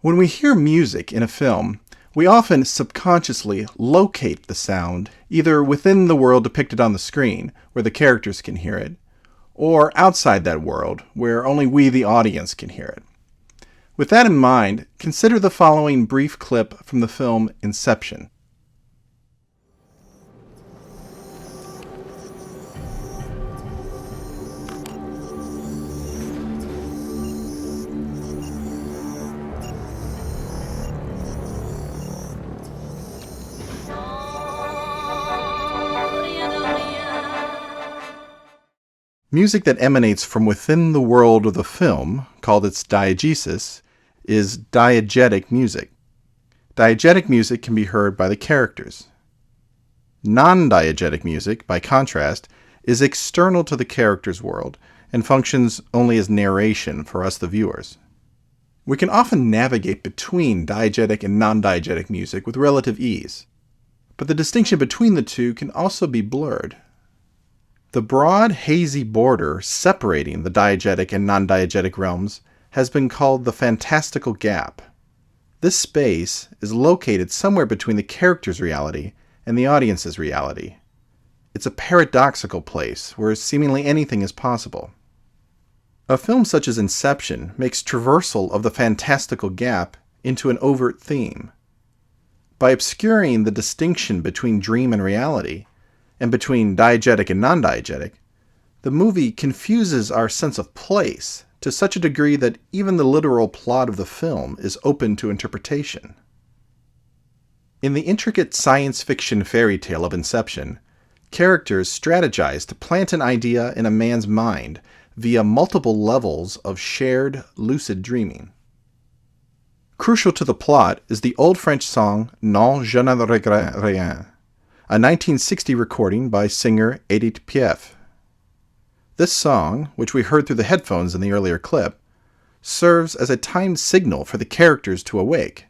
When we hear music in a film, we often subconsciously locate the sound either within the world depicted on the screen, where the characters can hear it, or outside that world, where only we, the audience, can hear it. With that in mind, consider the following brief clip from the film Inception. Music that emanates from within the world of the film, called its diegesis, is diegetic music. Diegetic music can be heard by the characters. Non-diegetic music, by contrast, is external to the character's world and functions only as narration for us, the viewers. We can often navigate between diegetic and non-diegetic music with relative ease, but the distinction between the two can also be blurred. The broad, hazy border separating the diegetic and non-diegetic realms has been called the fantastical gap. This space is located somewhere between the character's reality and the audience's reality. It's a paradoxical place where seemingly anything is possible. A film such as Inception makes traversal of the fantastical gap into an overt theme. By obscuring the distinction between dream and reality, and between diegetic and non-diegetic, the movie confuses our sense of place to such a degree that even the literal plot of the film is open to interpretation. In the intricate science fiction fairy tale of Inception, characters strategize to plant an idea in a man's mind via multiple levels of shared, lucid dreaming. Crucial to the plot is the Old French song Non, je ne regrette rien, a 1960 recording by singer Edith Piaf. This song, which we heard through the headphones in the earlier clip, serves as a timed signal for the characters to awake.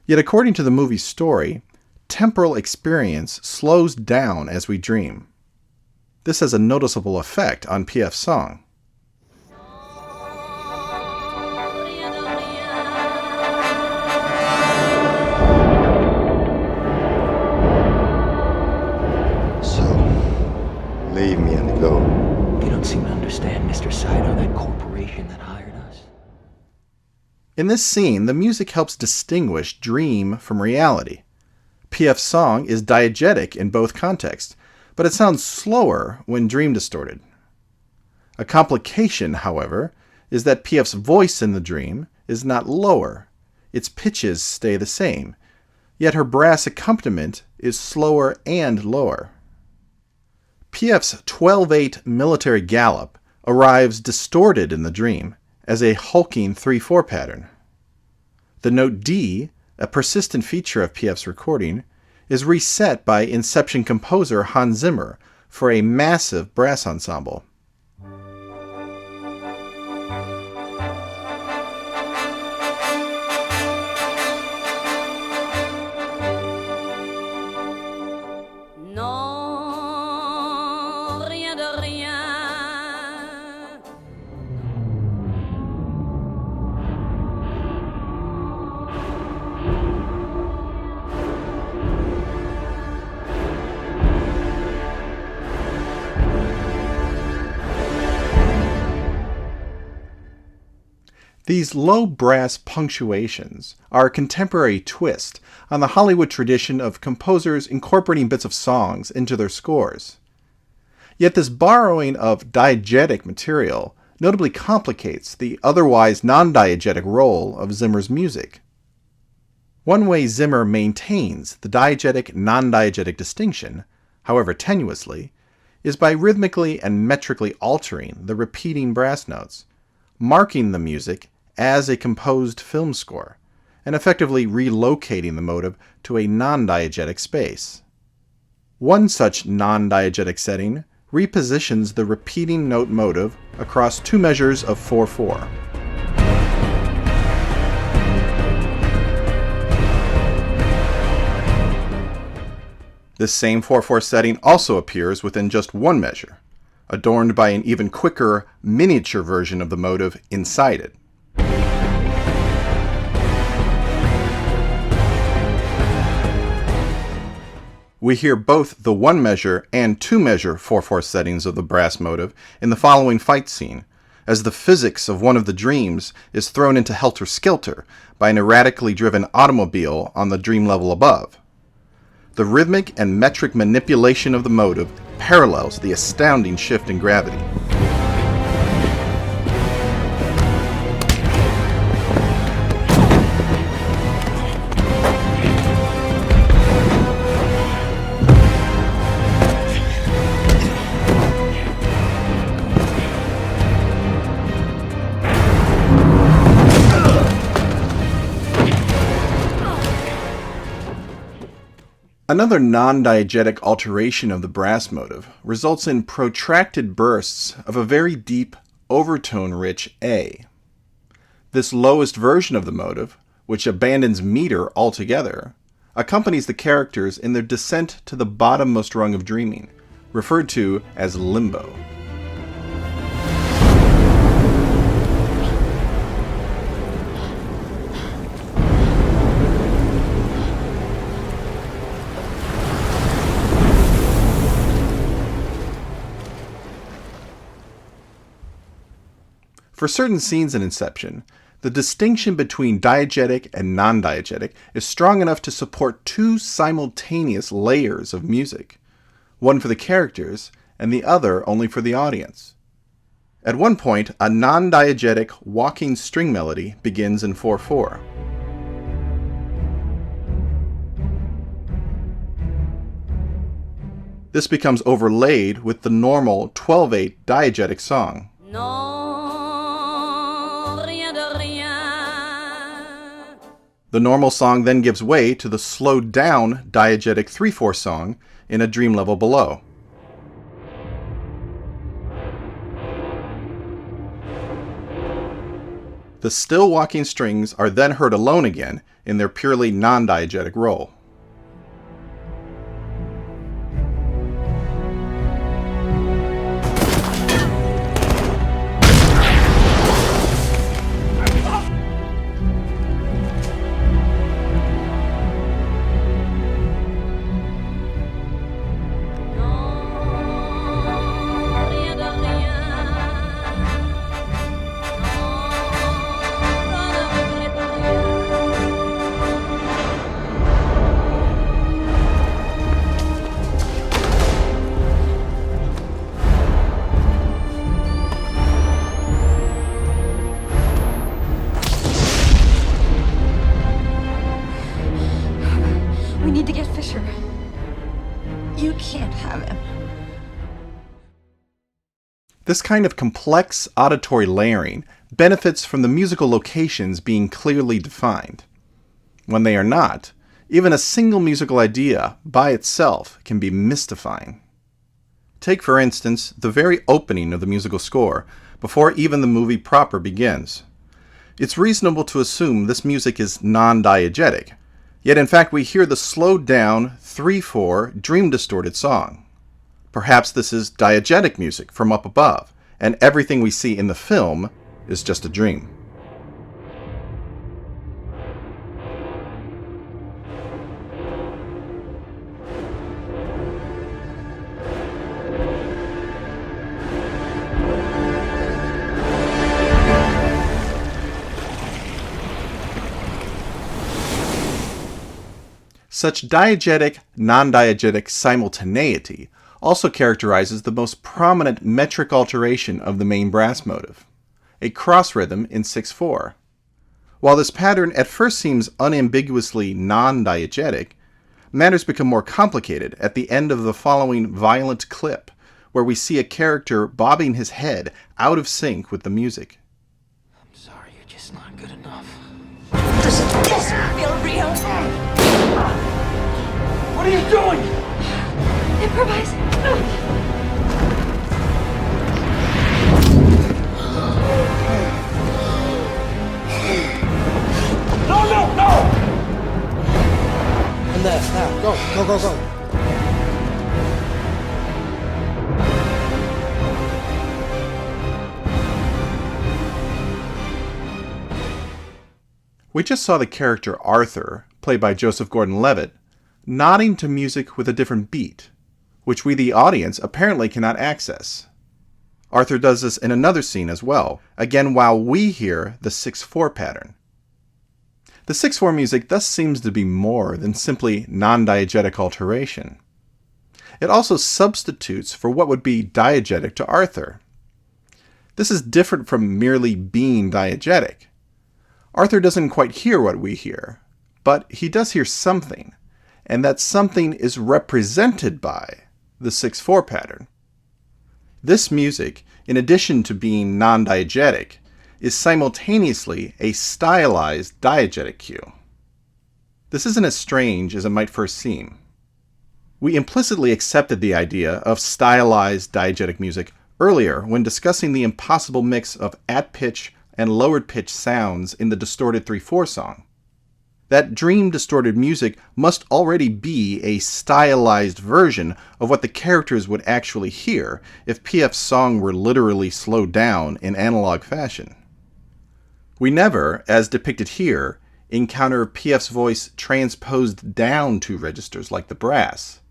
Yet according to the movie's story, temporal experience slows down as we dream. This has a noticeable effect on Piaf's song. Leave me and go. You don't seem to understand, Mr. Saito, that corporation that hired us. In this scene, the music helps distinguish dream from reality. Piaf's song is diegetic in both contexts, but it sounds slower when dream distorted. A complication, however, is that Piaf's voice in the dream is not lower. Its pitches stay the same, yet her brass accompaniment is slower and lower. Piaf's 12/8 military gallop arrives distorted in the dream as a hulking 3/4 pattern. The note D, a persistent feature of Piaf's recording, is reset by Inception composer Hans Zimmer for a massive brass ensemble. These low brass punctuations are a contemporary twist on the Hollywood tradition of composers incorporating bits of songs into their scores. Yet this borrowing of diegetic material notably complicates the otherwise non-diegetic role of Zimmer's music. One way Zimmer maintains the diegetic-non-diegetic distinction, however tenuously, is by rhythmically and metrically altering the repeating brass notes, marking the music as a composed film score, and effectively relocating the motive to a non-diegetic space. One such non-diegetic setting repositions the repeating note motive across two measures of 4/4. This same 4/4 setting also appears within just one measure, adorned by an even quicker, miniature version of the motive inside it. We hear both the 1-measure and 2-measure 4/4 settings of the brass motive in the following fight scene, as the physics of one of the dreams is thrown into helter-skelter by an erratically driven automobile on the dream level above. The rhythmic and metric manipulation of the motive parallels the astounding shift in gravity. Another non-diegetic alteration of the brass motive results in protracted bursts of a very deep, overtone-rich A. This lowest version of the motive, which abandons meter altogether, accompanies the characters in their descent to the bottommost rung of dreaming, referred to as limbo. For certain scenes in Inception, the distinction between diegetic and non-diegetic is strong enough to support two simultaneous layers of music, one for the characters and the other only for the audience. At one point, a non-diegetic walking string melody begins in 4/4. This becomes overlaid with the normal 12/8 diegetic song. The normal song then gives way to the slowed down diegetic 3/4 song in a dream level below. The still walking strings are then heard alone again in their purely non-diegetic role. We need to get Fisher. You can't have him. This kind of complex auditory layering benefits from the musical locations being clearly defined. When they are not, even a single musical idea by itself can be mystifying. Take, for instance, the very opening of the musical score, before even the movie proper begins. It's reasonable to assume this music is non-diegetic, yet in fact we hear the slowed down 3/4 dream-distorted song. Perhaps this is diegetic music from up above, and everything we see in the film is just a dream. Such diegetic, non-diegetic simultaneity also characterizes the most prominent metric alteration of the main brass motive, a cross rhythm in 6/4. While this pattern at first seems unambiguously non-diegetic, matters become more complicated at the end of the following violent clip, where we see a character bobbing his head out of sync with the music. I'm sorry, you're just not good enough. Does this feel real? What are you doing? Improvising. No! And there, now, go. We just saw the character Arthur, played by Joseph Gordon-Levitt, nodding to music with a different beat, which we the audience apparently cannot access. Arthur does this in another scene as well, again while we hear the 6/4 pattern. The 6/4 music thus seems to be more than simply non-diegetic alteration. It also substitutes for what would be diegetic to Arthur. This is different from merely being diegetic. Arthur doesn't quite hear what we hear, but he does hear something, and that something is represented by the 6/4 pattern. This music, in addition to being non-diegetic, is simultaneously a stylized diegetic cue. This isn't as strange as it might first seem. We implicitly accepted the idea of stylized diegetic music earlier when discussing the impossible mix of at-pitch and lowered-pitch sounds in the distorted 3/4 song. That dream-distorted music must already be a stylized version of what the characters would actually hear if PF's song were literally slowed down in analog fashion. We never, as depicted here, encounter PF's voice transposed down 2 registers like the brass.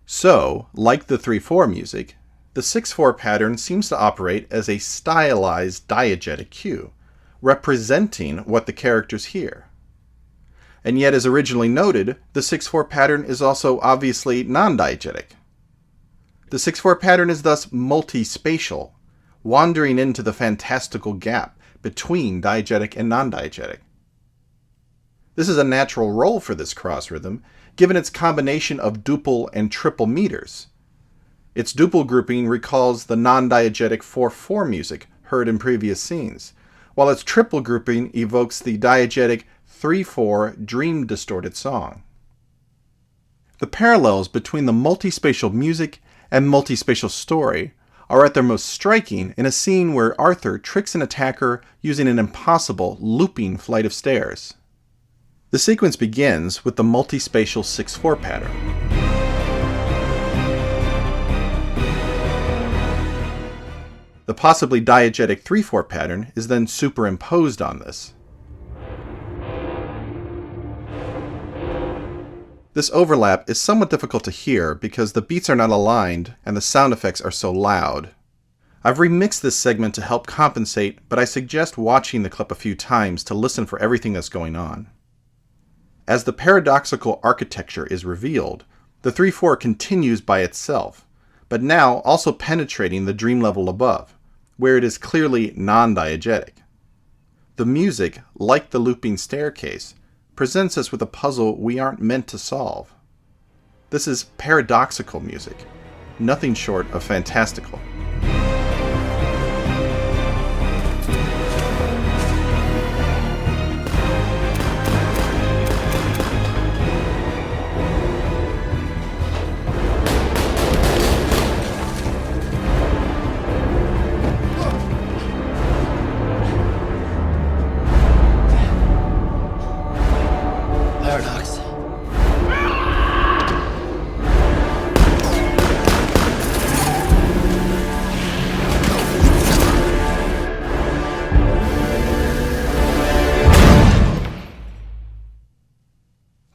So, like the 3/4 music, the 6/4 pattern seems to operate as a stylized diegetic cue, representing what the characters hear. And yet, as originally noted, the 6/4 pattern is also obviously non-diegetic. The 6/4 pattern is thus multispatial, wandering into the fantastical gap between diegetic and non-diegetic. This is a natural role for this cross rhythm, given its combination of duple and triple meters. Its duple grouping recalls the non-diegetic 4/4 music heard in previous scenes, while its triple grouping evokes the diegetic 3/4 dream-distorted song. The parallels between the multispatial music and multispatial story are at their most striking in a scene where Arthur tricks an attacker using an impossible looping flight of stairs. The sequence begins with the multispatial 6/4 pattern. The possibly diegetic 3/4 pattern is then superimposed on this. This overlap is somewhat difficult to hear because the beats are not aligned and the sound effects are so loud. I've remixed this segment to help compensate, but I suggest watching the clip a few times to listen for everything that's going on. As the paradoxical architecture is revealed, the 3/4 continues by itself, but now also penetrating the dream level above, where it is clearly non-diegetic. The music, like the looping staircase, presents us with a puzzle we aren't meant to solve. This is paradoxical music, nothing short of fantastical. Paradox.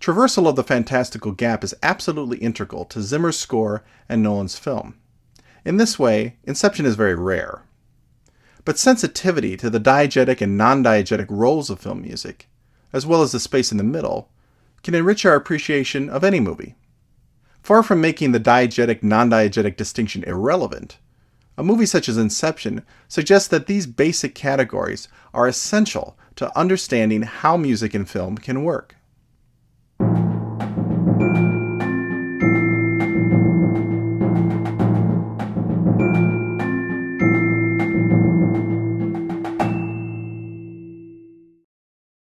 Traversal of the fantastical gap is absolutely integral to Zimmer's score and Nolan's film. In this way, Inception is very rare. But sensitivity to the diegetic and non-diegetic roles of film music, as well as the space in the middle, can enrich our appreciation of any movie. Far from making the diegetic-non-diegetic distinction irrelevant, a movie such as Inception suggests that these basic categories are essential to understanding how music and film can work.